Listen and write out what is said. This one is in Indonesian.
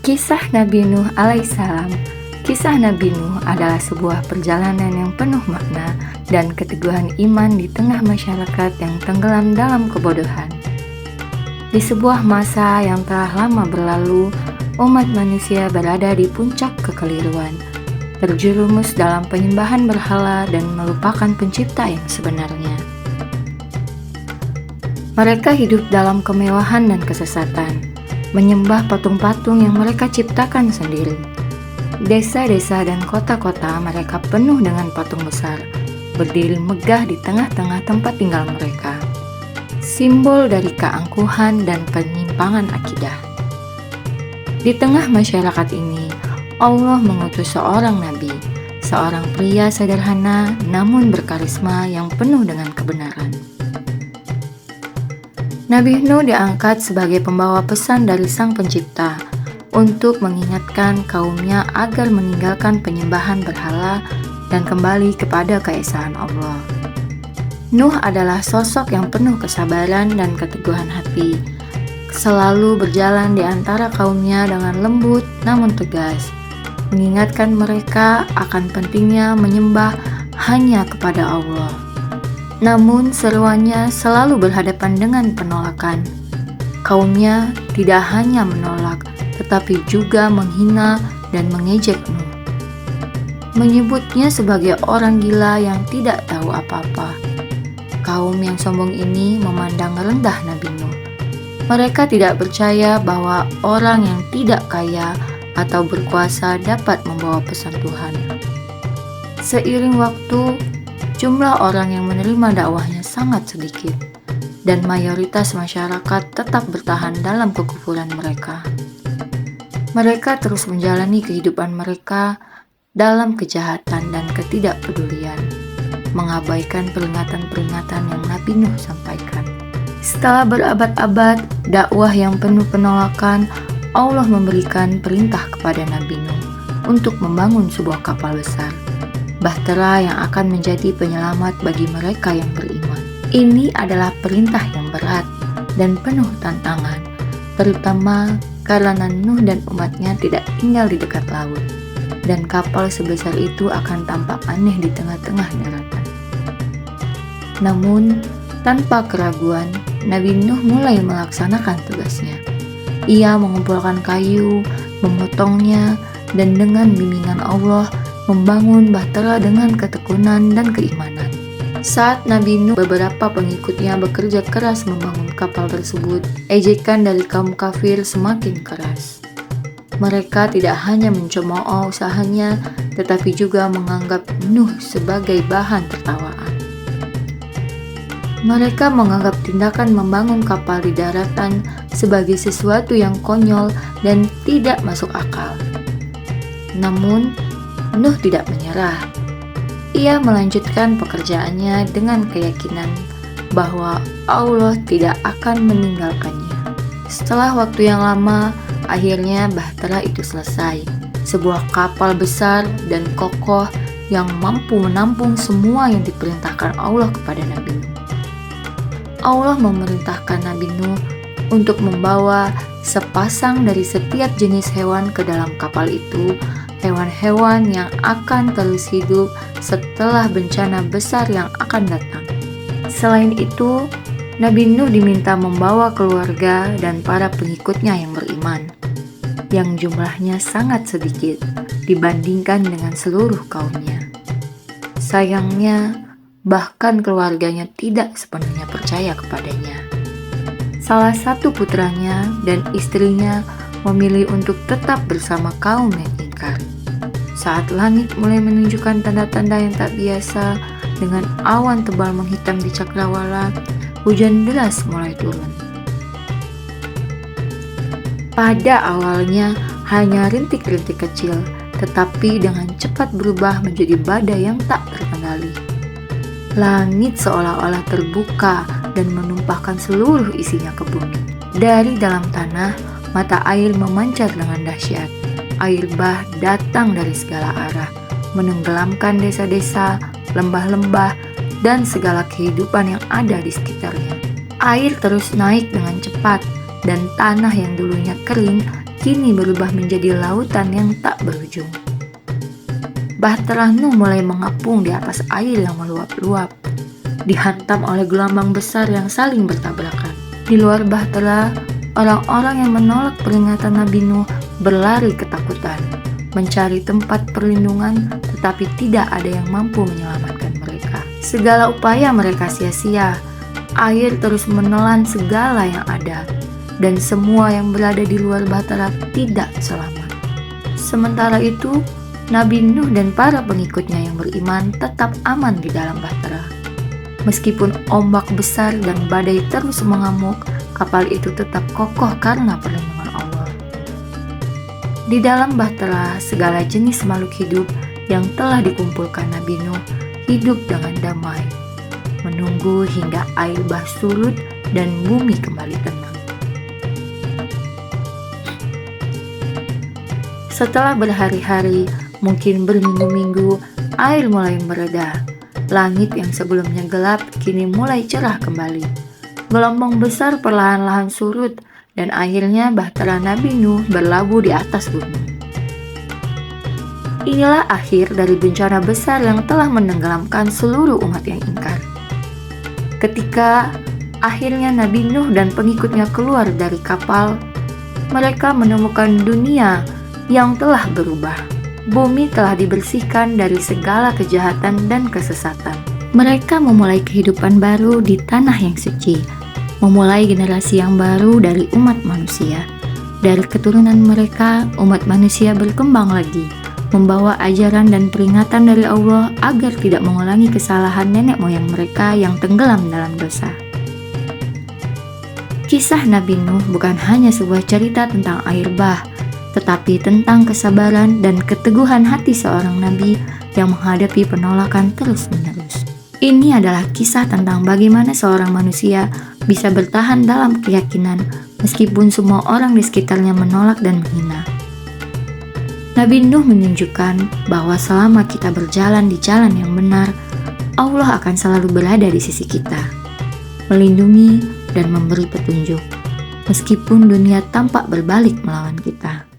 Kisah Nabi Nuh alaihissalam. Kisah Nabi Nuh adalah sebuah perjalanan yang penuh makna dan keteguhan iman di tengah masyarakat yang tenggelam dalam kebodohan. Di sebuah masa yang telah lama berlalu, umat manusia berada di puncak kekeliruan, terjerumus dalam penyembahan berhala dan melupakan pencipta yang sebenarnya. Mereka hidup dalam kemewahan dan kesesatan, menyembah patung-patung yang mereka ciptakan sendiri. Desa-desa dan kota-kota mereka penuh dengan patung besar, berdiri megah di tengah-tengah tempat tinggal mereka, simbol dari keangkuhan dan penyimpangan akidah. Di tengah masyarakat ini, Allah mengutus seorang nabi, seorang pria sederhana namun berkarisma yang penuh dengan kebenaran. Nabi Nuh diangkat sebagai pembawa pesan dari Sang Pencipta untuk mengingatkan kaumnya agar meninggalkan penyembahan berhala dan kembali kepada keesaan Allah. Nuh adalah sosok yang penuh kesabaran dan keteguhan hati, selalu berjalan di antara kaumnya dengan lembut namun tegas, mengingatkan mereka akan pentingnya menyembah hanya kepada Allah. Namun seruannya selalu berhadapan dengan penolakan. Kaumnya tidak hanya menolak, tetapi juga menghina dan mengejek Nuh, menyebutnya sebagai orang gila yang tidak tahu apa-apa. Kaum yang sombong ini memandang rendah Nabi Nuh. Mereka tidak percaya bahwa orang yang tidak kaya atau berkuasa dapat membawa pesan Tuhan. Seiring waktu, jumlah orang yang menerima dakwahnya sangat sedikit, dan mayoritas masyarakat tetap bertahan dalam kekufuran mereka. Mereka terus menjalani kehidupan mereka dalam kejahatan dan ketidakpedulian, mengabaikan peringatan-peringatan yang Nabi Nuh sampaikan. Setelah berabad-abad dakwah yang penuh penolakan, Allah memberikan perintah kepada Nabi Nuh untuk membangun sebuah kapal besar, bahtera yang akan menjadi penyelamat bagi mereka yang beriman. Ini adalah perintah yang berat dan penuh tantangan, terutama karena Nuh dan umatnya tidak tinggal di dekat laut, dan kapal sebesar itu akan tampak aneh di tengah-tengah daratan. Namun, tanpa keraguan, Nabi Nuh mulai melaksanakan tugasnya. Ia mengumpulkan kayu, memotongnya, dan dengan bimbingan Allah, membangun bahtera dengan ketekunan dan keimanan. Saat Nabi Nuh beberapa pengikutnya bekerja keras membangun kapal tersebut, ejekan dari kaum kafir semakin keras. Mereka tidak hanya mencemooh usahanya, tetapi juga menganggap Nuh sebagai bahan tertawaan. Mereka menganggap tindakan membangun kapal di daratan sebagai sesuatu yang konyol dan tidak masuk akal. Namun, Nuh tidak menyerah. Ia melanjutkan pekerjaannya dengan keyakinan bahwa Allah tidak akan meninggalkannya. Setelah waktu yang lama, akhirnya bahtera itu selesai. Sebuah kapal besar dan kokoh yang mampu menampung semua yang diperintahkan Allah kepada Nabi Nuh. Allah memerintahkan Nabi Nuh untuk membawa sepasang dari setiap jenis hewan ke dalam kapal itu, hewan-hewan yang akan terus hidup setelah bencana besar yang akan datang. Selain itu, Nabi Nuh diminta membawa keluarga dan para pengikutnya yang beriman, yang jumlahnya sangat sedikit dibandingkan dengan seluruh kaumnya. Sayangnya, bahkan keluarganya tidak sepenuhnya percaya kepadanya. Salah satu putranya dan istrinya memilih untuk tetap bersama kaum yang ingkar. Saat langit mulai menunjukkan tanda-tanda yang tak biasa, dengan awan tebal menghitam di cakrawala, hujan deras mulai turun. Pada awalnya hanya rintik-rintik kecil, tetapi dengan cepat berubah menjadi badai yang tak terkendali. Langit seolah-olah terbuka dan menumpahkan seluruh isinya ke bumi. Dari dalam tanah, mata air memancar dengan dahsyat. Air bah datang dari segala arah, menenggelamkan desa-desa, lembah-lembah, dan segala kehidupan yang ada di sekitarnya. Air terus naik dengan cepat, dan tanah yang dulunya kering kini berubah menjadi lautan yang tak berujung. Bahtera Nuh mulai mengapung di atas air yang meluap-luap, dihantam oleh gelombang besar yang saling bertabrakan. Di luar bahtera, orang-orang yang menolak peringatan Nabi Nuh berlari ketakutan, mencari tempat perlindungan, tetapi tidak ada yang mampu menyelamatkan mereka. Segala upaya mereka sia-sia, air terus menelan segala yang ada, dan semua yang berada di luar bahtera tidak selamat. Sementara itu, Nabi Nuh dan para pengikutnya yang beriman tetap aman di dalam bahtera. Meskipun ombak besar dan badai terus mengamuk, kapal itu tetap kokoh karena perlindungan Allah. Di dalam bahtera, segala jenis makhluk hidup yang telah dikumpulkan Nabi Nuh hidup dengan damai, menunggu hingga air bah surut dan bumi kembali tenang. Setelah berhari-hari, mungkin berminggu-minggu, air mulai mereda. Langit yang sebelumnya gelap kini mulai cerah kembali. Gelombang besar perlahan-lahan surut dan akhirnya bahtera Nabi Nuh berlabuh di atas gunung. Inilah akhir dari bencana besar yang telah menenggelamkan seluruh umat yang ingkar. Ketika akhirnya Nabi Nuh dan pengikutnya keluar dari kapal, mereka menemukan dunia yang telah berubah. Bumi telah dibersihkan dari segala kejahatan dan kesesatan. Mereka memulai kehidupan baru di tanah yang suci, memulai generasi yang baru dari umat manusia. Dari keturunan mereka, umat manusia berkembang lagi, membawa ajaran dan peringatan dari Allah agar tidak mengulangi kesalahan nenek moyang mereka yang tenggelam dalam dosa. Kisah Nabi Nuh bukan hanya sebuah cerita tentang air bah, tetapi tentang kesabaran dan keteguhan hati seorang nabi yang menghadapi penolakan terus-menerus. Ini adalah kisah tentang bagaimana seorang manusia bisa bertahan dalam keyakinan meskipun semua orang di sekitarnya menolak dan menghina. Nabi Nuh menunjukkan bahwa selama kita berjalan di jalan yang benar, Allah akan selalu berada di sisi kita, melindungi dan memberi petunjuk, meskipun dunia tampak berbalik melawan kita.